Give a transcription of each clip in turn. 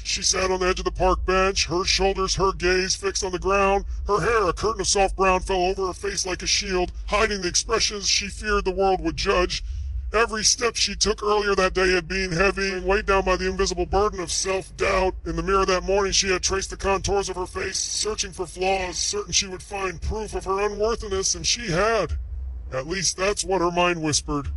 She sat on the edge of the park bench, her shoulders, her gaze fixed on the ground. Her hair, a curtain of soft brown, fell over her face like a shield, hiding the expressions she feared the world would judge. Every step she took earlier that day had been heavy, weighed down by the invisible burden of self-doubt. In the mirror that morning, she had traced the contours of her face, searching for flaws, certain she would find proof of her unworthiness, and she had. At least that's what her mind whispered.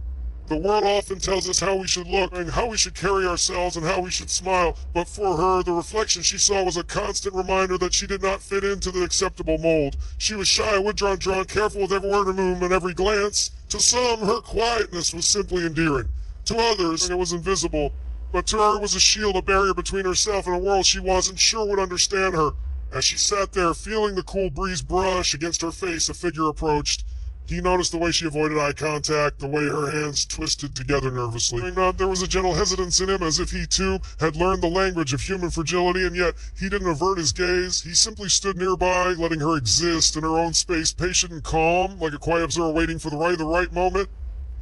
The world often tells us how we should look, and how we should carry ourselves, and how we should smile, but for her, the reflection she saw was a constant reminder that she did not fit into the acceptable mold. She was shy, withdrawn, careful with every word and movement, every glance. To some, her quietness was simply endearing. To others, it was invisible. But to her, it was a shield, a barrier between herself and a world she wasn't sure would understand her. As she sat there, feeling the cool breeze brush against her face, a figure approached. He noticed the way she avoided eye contact, the way her hands twisted together nervously. There was a gentle hesitance in him, as if he, too, had learned the language of human fragility, and yet he didn't avert his gaze. He simply stood nearby, letting her exist in her own space, patient and calm, like a quiet observer waiting for the right moment.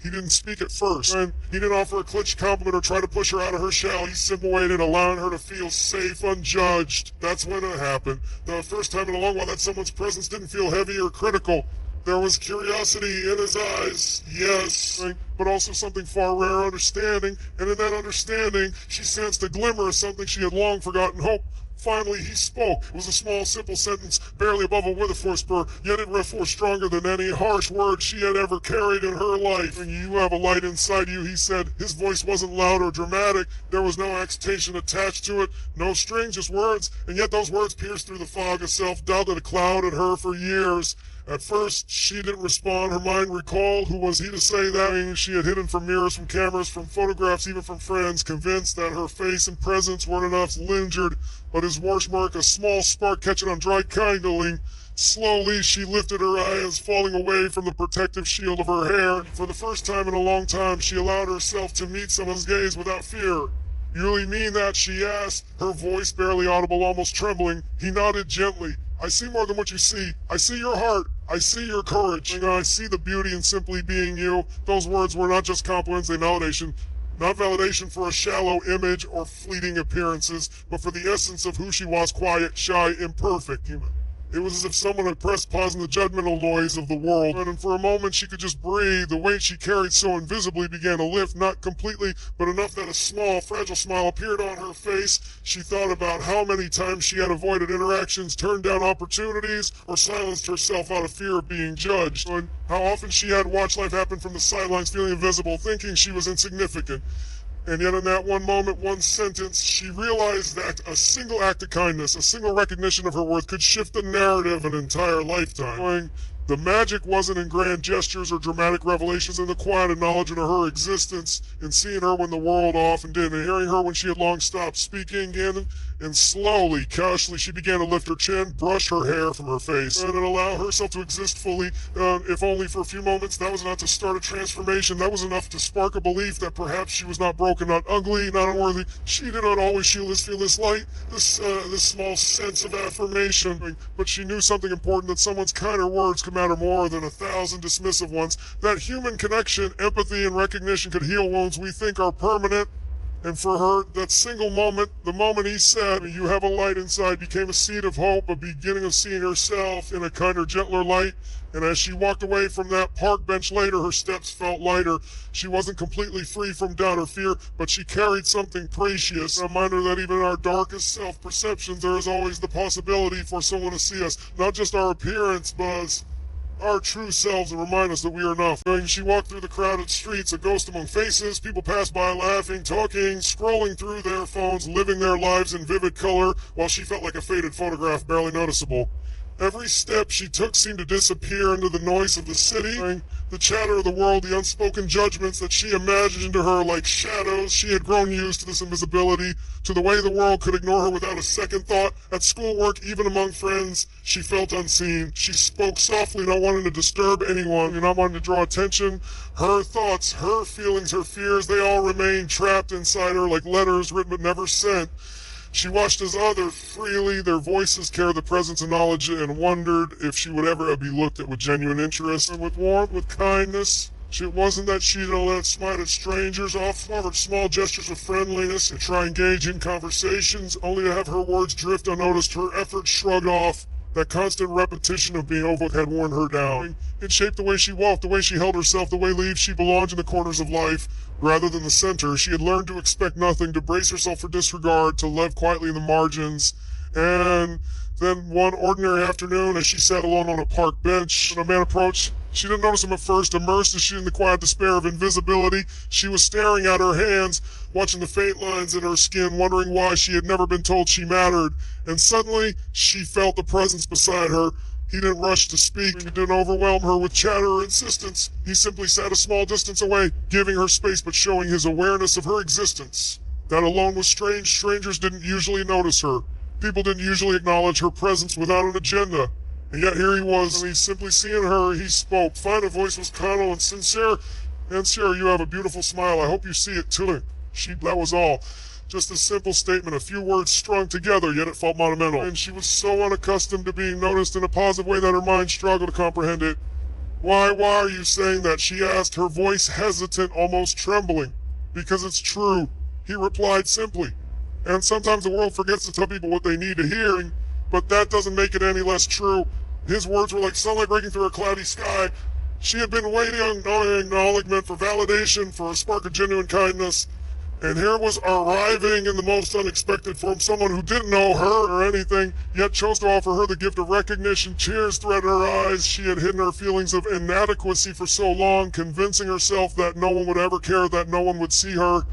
He didn't speak at first, and he didn't offer a clinched compliment or try to push her out of her shell. He simply waited, allowing her to feel safe, unjudged. That's when it happened. The first time in a long while that someone's presence didn't feel heavy or critical. There was curiosity in his eyes, yes, but also something far rarer, understanding, and in that understanding, she sensed a glimmer of something she had long forgotten, hope. Finally, he spoke. It was a small, simple sentence, barely above a Witherford spur, yet it reinforced stronger than any harsh word she had ever carried in her life. You have a light inside you, he said. His voice wasn't loud or dramatic. There was no excitation attached to it, no strings, just words, and yet those words pierced through the fog of self-doubt that had clouded her for years. At first, she didn't respond. Her mind recalled, who was he to say that? She had hidden from mirrors, from cameras, from photographs, even from friends, convinced that her face and presence weren't enough, lingered. But his worst mark, a small spark catching on dry kindling. Slowly, she lifted her eyes, falling away from the protective shield of her hair. For the first time in a long time, she allowed herself to meet someone's gaze without fear. You really mean that? She asked, her voice barely audible, almost trembling. He nodded gently. I see more than what you see. I see your heart. I see your courage. I see the beauty in simply being you. Those words were not just compliments, they validation. Not validation for a shallow image or fleeting appearances, but for the essence of who she was, quiet, shy, imperfect human. It was as if someone had pressed pause in the judgmental noise of the world, and for a moment she could just breathe. The weight she carried so invisibly began to lift, not completely, but enough that a small, fragile smile appeared on her face. She thought about how many times she had avoided interactions, turned down opportunities, or silenced herself out of fear of being judged, and how often she had watched life happen from the sidelines, feeling invisible, thinking she was insignificant. And yet in that one moment, one sentence, she realized that a single act of kindness, a single recognition of her worth could shift the narrative of an entire lifetime. The magic wasn't in grand gestures or dramatic revelations, in the quiet acknowledgement of her existence, in seeing her when the world often did, and hearing her when she had long stopped speaking, and slowly, cautiously, she began to lift her chin, brush her hair from her face, and allow herself to exist fully, if only for a few moments. That was enough to start a transformation. That was enough to spark a belief that perhaps she was not broken, not ugly, not unworthy. She did not always feel this light, this small sense of affirmation, but she knew something important, that someone's kinder words could matter more than 1,000 dismissive ones, that human connection, empathy, and recognition could heal wounds we think are permanent. And for her, that single moment, the moment he said, you have a light inside, became a seed of hope, a beginning of seeing herself in a kinder, gentler light. And as she walked away from that park bench later, her steps felt lighter. She wasn't completely free from doubt or fear, but she carried something precious, a reminder that even in our darkest self-perceptions, there is always the possibility for someone to see us, not just our appearance, but our true selves, and remind us that we are enough. She walked through the crowded streets, a ghost among faces. People passed by laughing, talking, scrolling through their phones, living their lives in vivid color, while she felt like a faded photograph, barely noticeable. Every step she took seemed to disappear into the noise of the city, the chatter of the world, the unspoken judgments that she imagined to her like shadows. She had grown used to this invisibility, to the way the world could ignore her without a second thought. At schoolwork, even among friends, she felt unseen. She spoke softly, not wanting to disturb anyone, not wanting to draw attention. Her thoughts, her feelings, her fears, they all remained trapped inside her like letters written but never sent. She watched as others freely, their voices carried the presence of knowledge, and wondered if she would ever be looked at with genuine interest, and with warmth, with kindness. It wasn't that she didn't let smite at strangers, offered small gestures of friendliness and try engage in conversations, only to have her words drift unnoticed, her efforts shrugged off. That constant repetition of being overlooked had worn her down. It shaped the way she walked, the way she held herself, the way believed she belonged in the corners of life, rather than the center. She had learned to expect nothing, to brace herself for disregard, to live quietly in the margins. And then one ordinary afternoon, as she sat alone on a park bench, when a man approached, she didn't notice him at first. Immersed as she in the quiet despair of invisibility, she was staring at her hands, watching the faint lines in her skin, wondering why she had never been told she mattered. And suddenly, she felt the presence beside her. He didn't rush to speak. He didn't overwhelm her with chatter or insistence. He simply sat a small distance away, giving her space but showing his awareness of her existence. That alone was strange. Strangers didn't usually notice her. People didn't usually acknowledge her presence without an agenda. And yet here he was, and he simply seeing her, he spoke. Fine, his voice was calm and sincere. And sir, you have a beautiful smile. I hope you see it too. That was all. Just a simple statement, a few words strung together, yet it felt monumental. And she was so unaccustomed to being noticed in a positive way that her mind struggled to comprehend it. Why are you saying that? She asked, her voice hesitant, almost trembling. Because it's true, he replied simply. And sometimes the world forgets to tell people what they need to hear, but that doesn't make it any less true. His words were like sunlight breaking through a cloudy sky. She had been waiting on acknowledgement, for validation, for a spark of genuine kindness. And here was arriving in the most unexpected form someone who didn't know her or anything, yet chose to offer her the gift of recognition. Tears threaded her eyes. She had hidden her feelings of inadequacy for so long, convincing herself that no one would ever care, that no one would see her.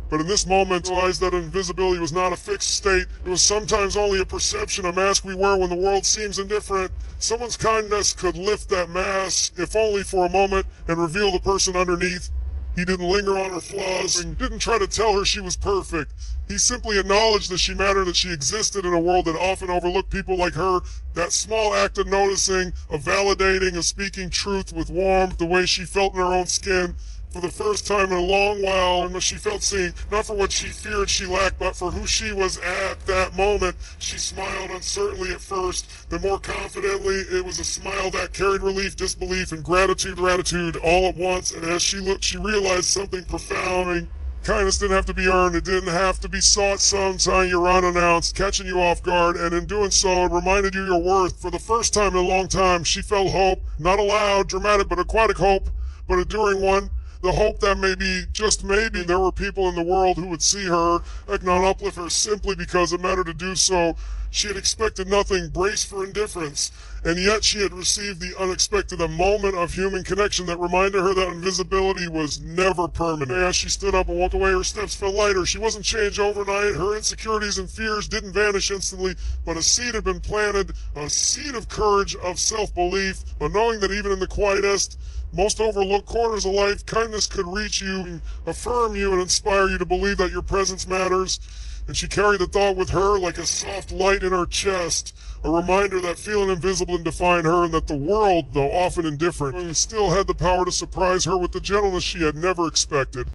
But in this moment, realized that invisibility was not a fixed state. It was sometimes only a perception, a mask we wear when the world seems indifferent. Someone's kindness could lift that mask, if only for a moment, and reveal the person underneath. He didn't linger on her flaws, and didn't try to tell her she was perfect. He simply acknowledged that she mattered, that she existed in a world that often overlooked people like her. That small act of noticing, of validating, of speaking truth with warmth, the way she felt in her own skin. For the first time in a long while, she felt seen, not for what she feared she lacked, but for who she was at that moment. She smiled uncertainly at first, then more confidently. It was a smile that carried relief, disbelief, and gratitude all at once. And as she looked, she realized something profound. Kindness didn't have to be earned. It didn't have to be sought sometime you're unannounced, catching you off guard, and in doing so, it reminded you your worth. For the first time in a long time, she felt hope, not a loud, dramatic, but aquatic hope, but a enduring one. The hope that maybe, just maybe, there were people in the world who would see her, not uplift her simply because it mattered to do so. She had expected nothing, braced for indifference, and yet she had received the unexpected, a moment of human connection that reminded her that invisibility was never permanent. As she stood up and walked away, her steps felt lighter. She wasn't changed overnight. Her insecurities and fears didn't vanish instantly, but a seed had been planted, a seed of courage, of self-belief, but knowing that even in the quietest, most overlooked corners of life, kindness could reach you, affirm you, and inspire you to believe that your presence matters. And she carried the thought with her like a soft light in her chest, a reminder that feeling invisible and defined her, and that the world, though often indifferent, still had the power to surprise her with the gentleness she had never expected.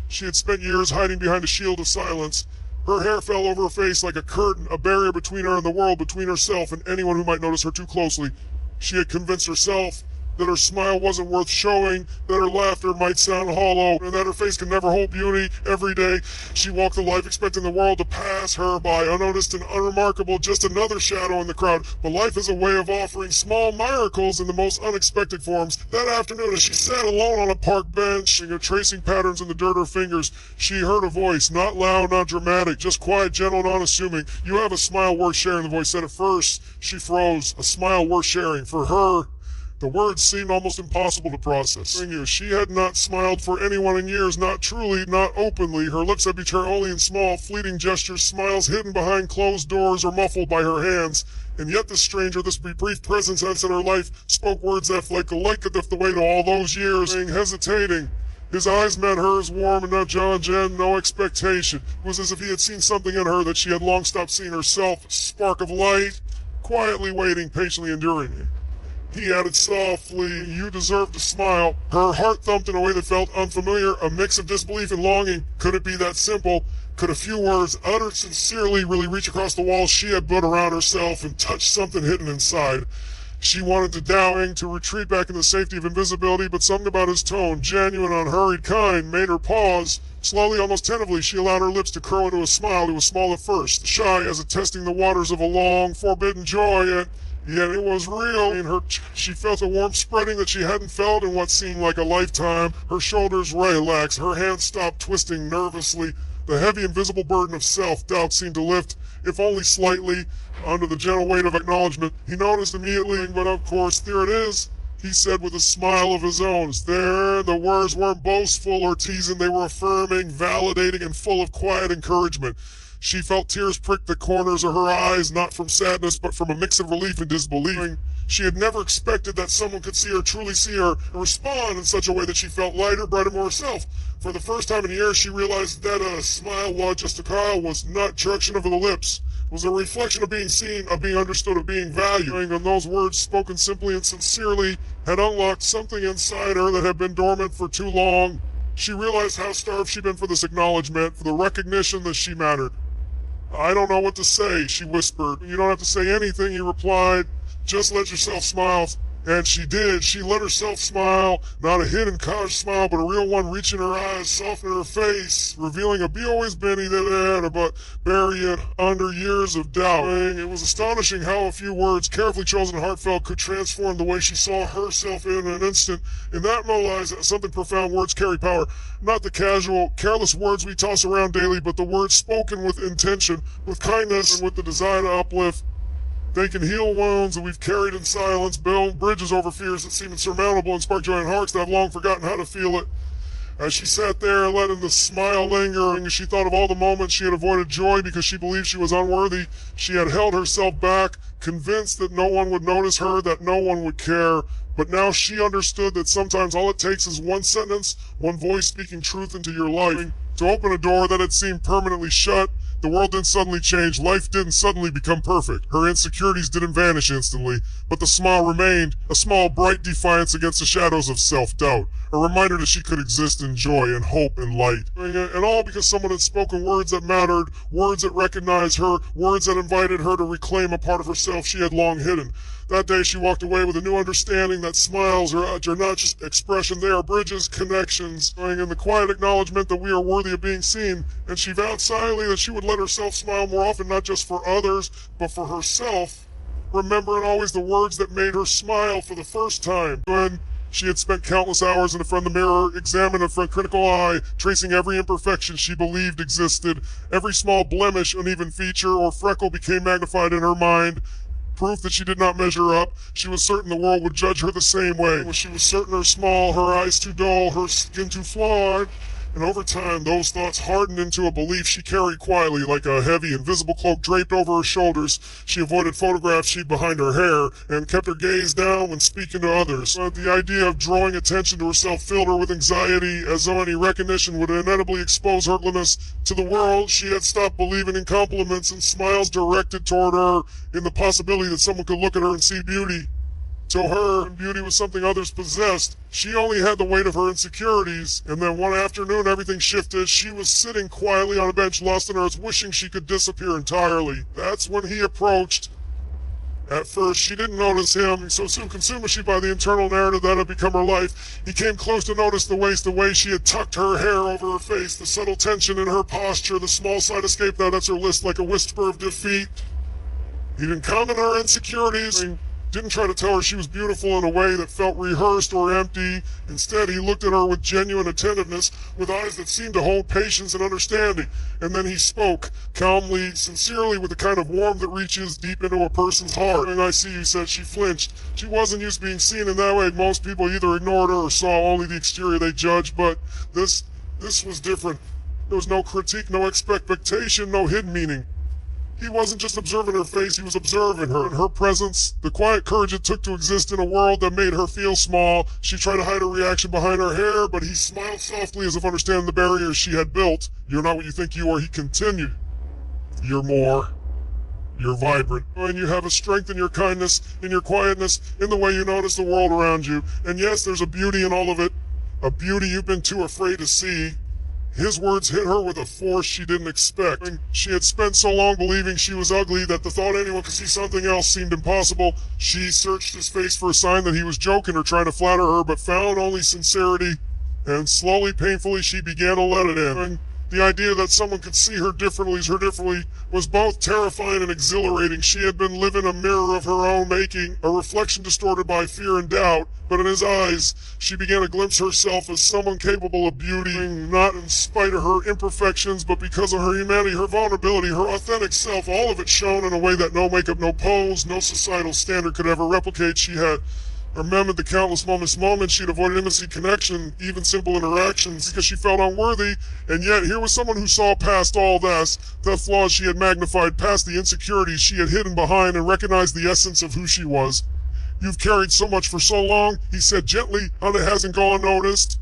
She had spent years hiding behind a shield of silence. Her hair fell over her face like a curtain, a barrier between her and the world, between herself and anyone who might notice her too closely. She had convinced herself that her smile wasn't worth showing, that her laughter might sound hollow, and that her face could never hold beauty. Every day, she walked through life expecting the world to pass her by, unnoticed and unremarkable, just another shadow in the crowd. But life is a way of offering small miracles in the most unexpected forms. That afternoon, as she sat alone on a park bench, tracing patterns in the dirt of her fingers, she heard a voice, not loud, not dramatic, just quiet, gentle, and unassuming. "You have a smile worth sharing," the voice said. At first, she froze. A smile worth sharing. For her, the words seemed almost impossible to process. She had not smiled for anyone in years, not truly, not openly. Her lips had betrayed only in small, fleeting gestures, smiles hidden behind closed doors or muffled by her hands. And yet this stranger, this brief presence in her life, spoke words that, like the weight of all those years, hesitating. His eyes met hers, warm and not judgment, no expectation. It was as if he had seen something in her that she had long stopped seeing herself, a spark of light, quietly waiting, patiently enduring. He added softly, "You deserve to smile." Her heart thumped in a way that felt unfamiliar, a mix of disbelief and longing. Could it be that simple? Could a few words, uttered sincerely, really reach across the walls she had built around herself and touch something hidden inside? She wanted to doubt, to retreat back in the safety of invisibility, but something about his tone, genuine, unhurried, kind, made her pause. Slowly, almost tentatively, she allowed her lips to curl into a smile. It was small at first, shy as if testing the waters of a long, forbidden joy, yet it was real. She felt a warmth spreading that she hadn't felt in what seemed like a lifetime. Her shoulders relaxed, her hands stopped twisting nervously. The heavy, invisible burden of self-doubt seemed to lift, if only slightly, under the gentle weight of acknowledgement. He noticed immediately, but of course, there it is, he said with a smile of his own. There, the words weren't boastful or teasing, they were affirming, validating, and full of quiet encouragement. She felt tears prick the corners of her eyes, not from sadness, but from a mix of relief and disbelief. She had never expected that someone could see her, truly see her, and respond in such a way that she felt lighter, brighter, more herself. For the first time in years, she realized that a smile, while just a smile, was not traction over the lips. It was a reflection of being seen, of being understood, of being valued. And those words, spoken simply and sincerely, had unlocked something inside her that had been dormant for too long. She realized how starved she'd been for this acknowledgement, for the recognition that she mattered. I don't know what to say, she whispered. You don't have to say anything, he replied. Just let yourself smile. And she did. She let herself smile, not a hidden college smile, but a real one, reaching her eyes, softening her face, revealing a be always Benny that had but bury it under years of doubt. It was astonishing how a few words, carefully chosen and heartfelt, could transform the way she saw herself in an instant. In that realized something profound. Words carry power. Not the casual, careless words we toss around daily, but the words spoken with intention, with kindness, and with the desire to uplift. They can heal wounds that we've carried in silence, build bridges over fears that seem insurmountable, and spark joy in hearts that have long forgotten how to feel it. As she sat there, letting the smile linger, she thought of all the moments she had avoided joy because she believed she was unworthy. She had held herself back, convinced that no one would notice her, that no one would care. But now she understood that sometimes all it takes is one sentence, one voice speaking truth into your life, to open a door that had seemed permanently shut. The world didn't suddenly change. Life didn't suddenly become perfect. Her insecurities didn't vanish instantly, but the smile remained, a small, bright defiance against the shadows of self-doubt, a reminder that she could exist in joy and hope and light. And all because someone had spoken words that mattered, words that recognized her, words that invited her to reclaim a part of herself she had long hidden. That day she walked away with a new understanding that smiles are not just expression, they are bridges, connections, and the quiet acknowledgement that we are worthy of being seen. And she vowed silently that she would let herself smile more often, not just for others, but for herself, remembering always the words that made her smile for the first time. When she had spent countless hours in front of the mirror, examining it from a critical eye, tracing every imperfection she believed existed. Every small blemish, uneven feature, or freckle became magnified in her mind, proof that she did not measure up. She was certain the world would judge her the same way. She was certain her small, her eyes too dull, her skin too flawed. And over time, those thoughts hardened into a belief she carried quietly, like a heavy, invisible cloak draped over her shoulders. She avoided photographs she'd behind her hair, and kept her gaze down when speaking to others. But the idea of drawing attention to herself filled her with anxiety, as though any recognition would inevitably expose her ugliness to the world. She had stopped believing in compliments and smiles directed toward her, in the possibility that someone could look at her and see beauty. To her, beauty was something others possessed. She only had the weight of her insecurities. And then one afternoon, everything shifted. She was sitting quietly on a bench, lost in earth, wishing she could disappear entirely. That's when he approached. At first, she didn't notice him, so soon consumed was she by the internal narrative that had become her life. He came close to notice the way she had tucked her hair over her face, the subtle tension in her posture, the small side escape that at her list like a whisper of defeat. He didn't comment on her insecurities, didn't try to tell her she was beautiful in a way that felt rehearsed or empty. Instead, he looked at her with genuine attentiveness, with eyes that seemed to hold patience and understanding. And then he spoke, calmly, sincerely, with the kind of warmth that reaches deep into a person's heart. And I see, he said. She flinched. She wasn't used to being seen in that way. Most people either ignored her or saw only the exterior they judged, but this was different. There was no critique, no expectation, no hidden meaning. He wasn't just observing her face, he was observing her and her presence, the quiet courage it took to exist in a world that made her feel small. She tried to hide her reaction behind her hair, but he smiled softly as if understanding the barriers she had built. You're not what you think you are, he continued. You're more. You're vibrant. And you have a strength in your kindness, in your quietness, in the way you notice the world around you. And yes, there's a beauty in all of it. A beauty you've been too afraid to see. His words hit her with a force she didn't expect. She had spent so long believing she was ugly that the thought anyone could see something else seemed impossible. She searched his face for a sign that he was joking or trying to flatter her, but found only sincerity. And slowly, painfully, she began to let it in. The idea that someone could see her differently was both terrifying and exhilarating. She had been living a mirror of her own making, a reflection distorted by fear and doubt. But in his eyes, she began to glimpse herself as someone capable of beauty, not in spite of her imperfections, but because of her humanity, her vulnerability, her authentic self, all of it shone in a way that no makeup, no pose, no societal standard could ever replicate. She had remembered the countless moments she'd avoided intimacy, connection, even simple interactions because she felt unworthy, and yet here was someone who saw past all this, the flaws she had magnified, past the insecurities she had hidden behind, and recognized the essence of who she was. "You've carried so much for so long," he said gently, "and it hasn't gone unnoticed.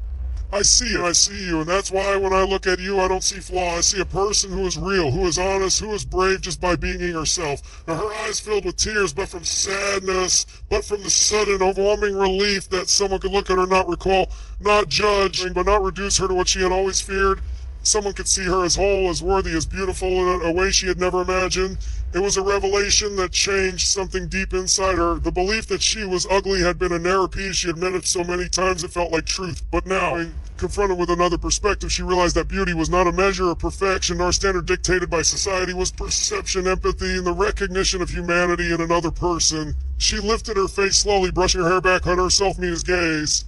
I see you, and that's why when I look at you, I don't see flaw. I see a person who is real, who is honest, who is brave just by being herself." Now, her eyes filled with tears, but from sadness, but from the sudden, overwhelming relief that someone could look at her, not recall, not judge, but not reduce her to what she had always feared. Someone could see her as whole, as worthy, as beautiful in a way she had never imagined. It was a revelation that changed something deep inside her. The belief that she was ugly had been a narrow piece. She had admitted so many times it felt like truth. But now, confronted with another perspective, she realized that beauty was not a measure of perfection nor standard dictated by society. It was perception, empathy, and the recognition of humanity in another person. She lifted her face slowly, brushing her hair back, let herself meet his gaze.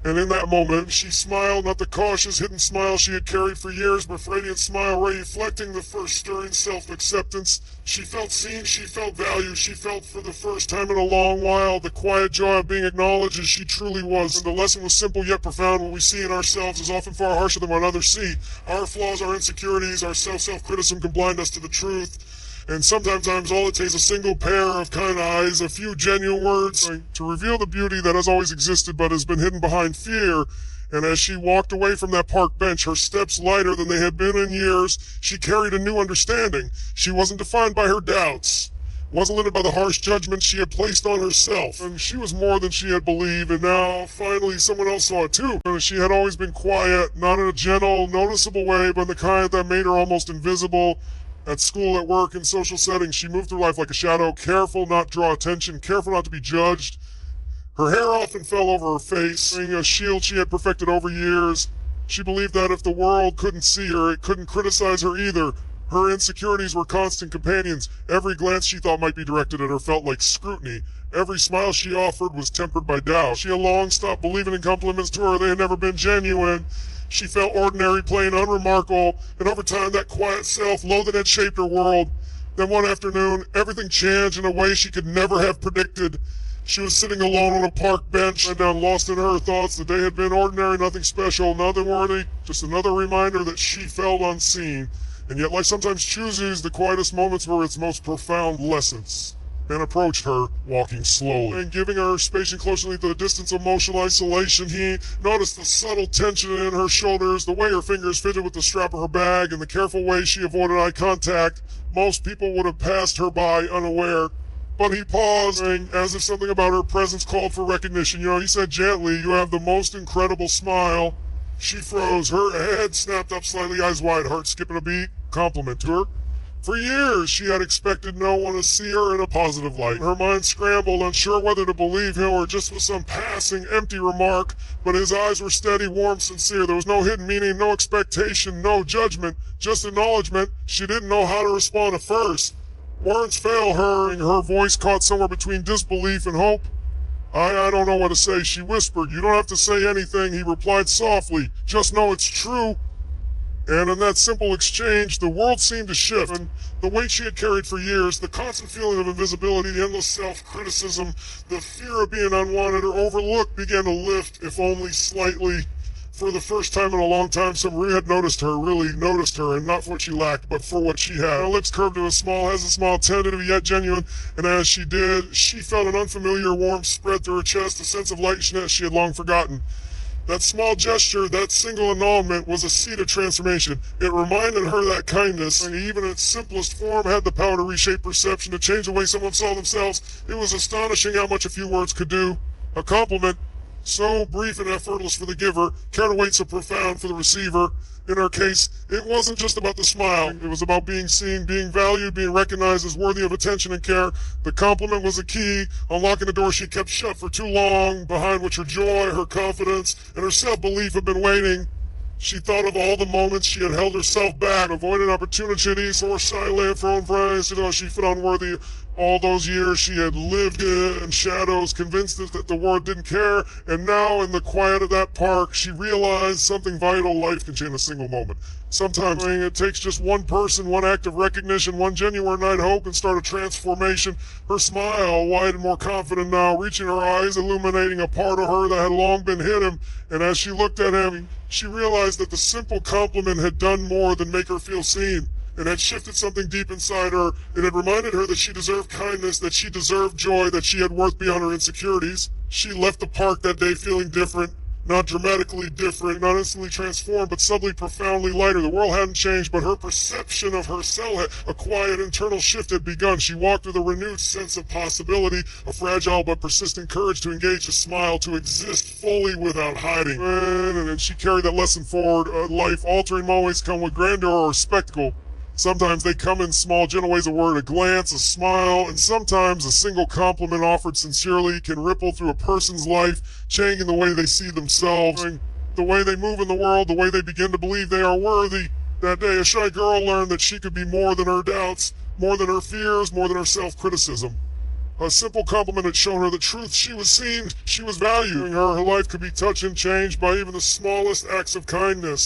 And in that moment, she smiled, not the cautious, hidden smile she had carried for years, but a radiant smile reflecting the first stirring self-acceptance. She felt seen, she felt valued, she felt for the first time in a long while the quiet joy of being acknowledged as she truly was. And the lesson was simple yet profound. What we see in ourselves is often far harsher than what others see. Our flaws, our insecurities, our self-criticism can blind us to the truth. And sometimes all it takes is a single pair of kind eyes, a few genuine words to reveal the beauty that has always existed but has been hidden behind fear. And as she walked away from that park bench, her steps lighter than they had been in years, she carried a new understanding. She wasn't defined by her doubts, wasn't limited by the harsh judgments she had placed on herself. And she was more than she had believed, and now, finally, someone else saw it too. And she had always been quiet, not in a gentle, noticeable way, but in the kind that made her almost invisible. At school, at work, in social settings, she moved through life like a shadow, careful not to draw attention, careful not to be judged. Her hair often fell over her face, a shield she had perfected over years. She believed that if the world couldn't see her, it couldn't criticize her either. Her insecurities were constant companions. Every glance she thought might be directed at her felt like scrutiny. Every smile she offered was tempered by doubt. She had long stopped believing in compliments to her. They had never been genuine. She felt ordinary, plain, unremarkable, and over time that quiet self-loathing had shaped her world. Then one afternoon, everything changed in a way she could never have predicted. She was sitting alone on a park bench, down lost in her thoughts. The day had been ordinary, nothing special, nothing worthy, just another reminder that she felt unseen. And yet life sometimes chooses the quietest moments for its most profound lessons. Man approached her, walking slowly, and giving her space and closely to the distance of emotional isolation. He noticed the subtle tension in her shoulders, the way her fingers fidgeted with the strap of her bag, and the careful way she avoided eye contact. Most people would have passed her by unaware, but he paused, as if something about her presence called for recognition. He said gently, "You have the most incredible smile." She froze, her head snapped up slightly, eyes wide, heart skipping a beat. Compliment to her. For years, she had expected no one to see her in a positive light. Her mind scrambled, unsure whether to believe him or just was some passing, empty remark, but his eyes were steady, warm, sincere. There was no hidden meaning, no expectation, no judgment, just acknowledgement. She didn't know how to respond at first. Words failed her, and her voice caught somewhere between disbelief and hope. I don't know what to say," she whispered. "You don't have to say anything," he replied softly. "Just know it's true." And in that simple exchange, the world seemed to shift, and the weight she had carried for years, the constant feeling of invisibility, the endless self-criticism, the fear of being unwanted or overlooked began to lift, if only slightly. For the first time in a long time, someone had really noticed her, and not for what she lacked, but for what she had. Her lips curved to a smile, tentative yet genuine, and as she did, she felt an unfamiliar warmth spread through her chest, a sense of lightness she had long forgotten. That small gesture, that single annulment, was a seed of transformation. It reminded her that kindness, and even in its simplest form, had the power to reshape perception, to change the way someone saw themselves. It was astonishing how much a few words could do. A compliment, So brief and effortless for the giver, counterweight so profound for the receiver. In her case, it wasn't just about the smile. It was about being seen, being valued, being recognized as worthy of attention and care. The compliment was the key, unlocking the door she kept shut for too long, behind which her joy, her confidence, and her self-belief had been waiting. She thought of all the moments she had held herself back, avoided opportunities, or shyly for own praise. She felt unworthy. All those years she had lived in shadows, convinced that the world didn't care, and now in the quiet of that park, she realized something vital. Life can change in a single moment. Sometimes it takes just one person, one act of recognition, one genuine night hope and start a transformation. Her smile, wide and more confident now, reaching her eyes, illuminating a part of her that had long been hidden. And as she looked at him, she realized that the simple compliment had done more than make her feel seen. It had shifted something deep inside her. It had reminded her that she deserved kindness, that she deserved joy, that she had worth beyond her insecurities. She left the park that day feeling different. Not dramatically different, not instantly transformed, but subtly, profoundly lighter. The world hadn't changed, but her perception of herself, a quiet internal shift had begun. She walked with a renewed sense of possibility, a fragile but persistent courage to engage, to smile, to exist fully without hiding. And she carried that lesson forward. Life altering moments come with grandeur or spectacle. Sometimes they come in small, gentle ways, a word, a glance, a smile, and sometimes a single compliment offered sincerely can ripple through a person's life, changing the way they see themselves, the way they move in the world, the way they begin to believe they are worthy. That day, a shy girl learned that she could be more than her doubts, more than her fears, more than her self-criticism. A simple compliment had shown her the truth. She was seen, she was valued. Her life could be touched and changed by even the smallest acts of kindness.